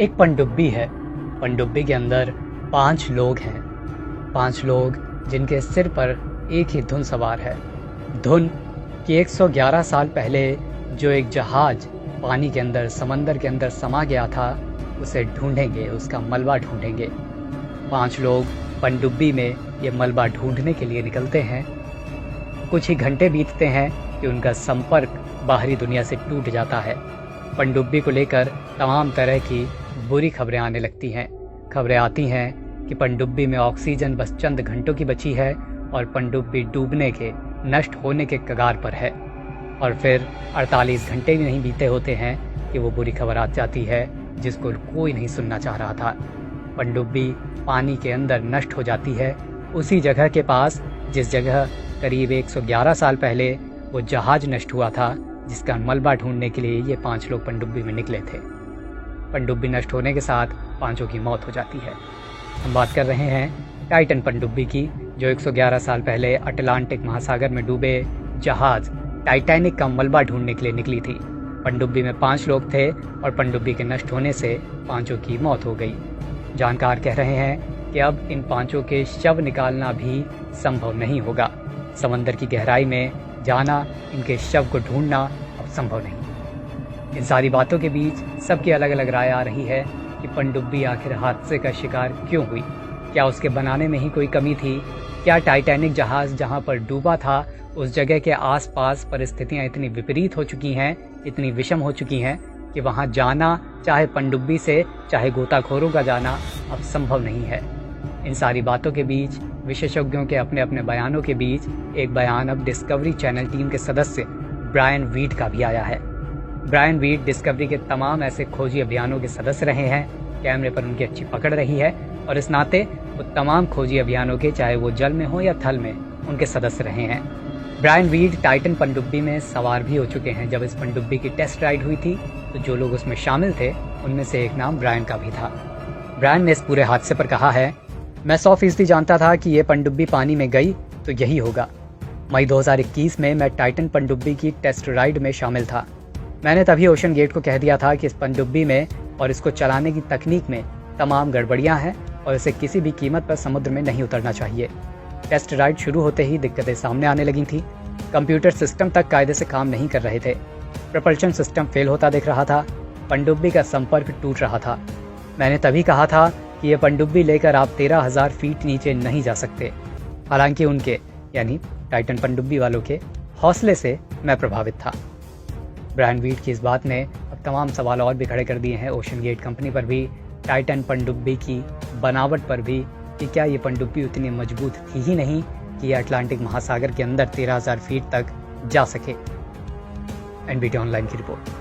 एक पनडुब्बी है। पनडुब्बी के अंदर 5 लोग हैं। 5 लोग जिनके सिर पर एक ही धुन सवार है। धुन कि 111 साल पहले जो एक जहाज पानी के अंदर, समंदर के अंदर समा गया था, उसे ढूंढेंगे, उसका मलबा ढूंढेंगे। 5 लोग पनडुब्बी में ये मलबा ढूंढने के लिए निकलते हैं। कुछ ही घंटे बीतते हैं कि उनका संपर्क बाहरी दुनिया से टूट जाता है। पनडुब्बी को लेकर तमाम तरह की बुरी खबरें आने लगती हैं। खबरें आती हैं कि पनडुब्बी में ऑक्सीजन बस चंद घंटों की बची है और पनडुब्बी डूबने के, नष्ट होने के कगार पर है। और फिर 48 घंटे भी नहीं बीते होते हैं कि वो बुरी खबर आ जाती है जिसको कोई नहीं सुनना चाह रहा था। पनडुब्बी पानी के अंदर नष्ट हो जाती है, उसी जगह के पास जिस जगह करीब 111 साल पहले वो जहाज नष्ट हुआ था, जिसका मलबा ढूंढने के लिए ये 5 लोग पनडुब्बी में निकले थे। पनडुब्बी नष्ट होने के साथ 5 की मौत हो जाती है। हम बात कर रहे हैं टाइटन पनडुब्बी की, जो 111 साल पहले अटलांटिक महासागर में डूबे जहाज टाइटैनिक का मलबा ढूंढने के लिए निकली थी। पनडुब्बी में 5 लोग थे और पनडुब्बी के नष्ट होने से 5 की मौत हो गई। जानकार कह रहे हैं कि अब इन 5 के शव निकालना भी संभव नहीं होगा। समंदर की गहराई में जाना, इनके शव को ढूंढना अब संभव नहीं। इन सारी बातों के बीच सबकी अलग अलग राय आ रही है कि पनडुब्बी आखिर हादसे का शिकार क्यों हुई। क्या उसके बनाने में ही कोई कमी थी? क्या टाइटैनिक जहाज जहां पर डूबा था उस जगह के आसपास परिस्थितियां इतनी विपरीत हो चुकी हैं, इतनी विषम हो चुकी हैं कि वहां जाना, चाहे पनडुब्बी से चाहे गोताखोरों का जाना, अब संभव नहीं है। इन सारी बातों के बीच, विशेषज्ञों के अपने अपने बयानों के बीच, एक बयान अब डिस्कवरी चैनल टीम के सदस्य ब्रायन वीड का भी आया है। ब्रायन वीड डिस्कवरी के तमाम ऐसे खोजी अभियानों के सदस्य रहे हैं। कैमरे पर उनकी अच्छी पकड़ रही है और इस नाते वो तमाम खोजी अभियानों के, चाहे वो जल में हो या थल में, उनके सदस्य रहे हैं। ब्रायन वीड टाइटन पनडुब्बी में सवार भी हो चुके हैं। जब इस पनडुब्बी की टेस्ट राइड हुई थी तो जो लोग उसमें शामिल थे उनमें से एक नाम ब्रायन का भी था। ब्रायन ने इस पूरे हादसे पर कहा है, मैं 100% जानता था कि ये पनडुब्बी पानी में गई तो यही होगा। मई 2021 में मैं टाइटन पनडुब्बी की टेस्ट राइड में शामिल था। मैंने तभी ओशन गेट को कह दिया था कि इस पनडुब्बी में और इसको चलाने की तकनीक में तमाम गड़बड़ियां हैं और इसे किसी भी कीमत पर समुद्र में नहीं उतरना चाहिए। टेस्ट राइड शुरू होते ही दिक्कतें सामने आने लगी थी। कंप्यूटर सिस्टम तक कायदे से काम नहीं कर रहे थे। प्रपल्शन सिस्टम फेल होता दिख रहा था। पनडुब्बी का संपर्क टूट रहा था। मैंने तभी कहा था कि ये पनडुब्बी लेकर आप 13,000 फीट नीचे नहीं जा सकते। हालांकि उनके, यानी टाइटन पनडुब्बी वालों के हौसले से मैं प्रभावित था। ब्रायन वीड की इस बात ने अब तमाम सवाल और भी खड़े कर दिए हैं ओशन गेट कंपनी पर भी, टाइटन पनडुब्बी की बनावट पर भी, कि क्या ये पनडुब्बी उतनी मजबूत थी ही नहीं कि यह अटलांटिक महासागर के अंदर 13,000 फीट तक जा सके। एनबीटी ऑनलाइन की रिपोर्ट।